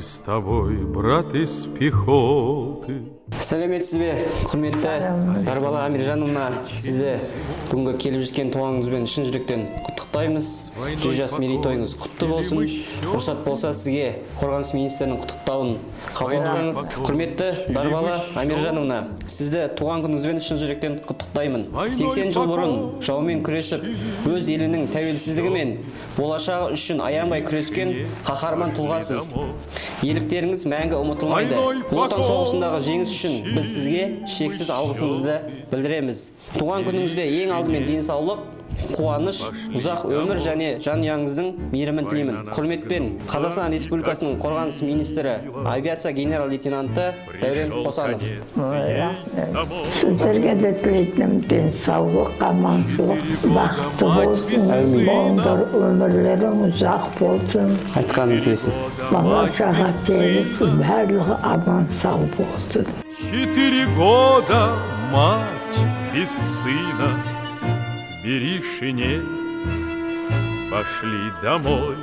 мы с тобой, брат из пехоты. Сәлеметсіз бе, құрметті Дарбала Амиржановна, сізді бүгінгі келіп жеткен туғаныңызбен шын жүректен құттықтаймыз. 100 жас мерейтойыңыз құтты болсын. Рұқсат болса сізге қорғаныс министрінің құттықтауын қабылдасаңыз. Құрметті Дарбала Амиржановна, сізді туған күніңізбен шын жүректен құттықтаймын. 80 жыл бұрын жаумен күресіп, өз елінің тәуелсіздігі мен болашағы үшін аянбай күрескен қаһарман тұлғасыз. Ерліктеріңіз мәңгі ұмытылмайды. Ұлы Отан соғысындағы жеңіс үшін біз сізге шексіз алғысымызды білдіреміз. Туған күніңізде ең алдымен денсаулық, қуаныш, ұзақ өмір және жанұяңыздың мейірімін тілеймін. Құрметпен Қазақстан Республикасының қорғаныс министрі, авиация генерал-лейтенанты Дәурен Қосанов. Сіздерге де тілейтінім денсаулық, аманшылық, бақытты болсын, болыңдар, өмірлерің ұзақ болсын. Айтқаныңыз келсін. Бала шаға тегіс, барлығы аман сау болсын. 4 года мать без сына, бери шинель, пошли домой.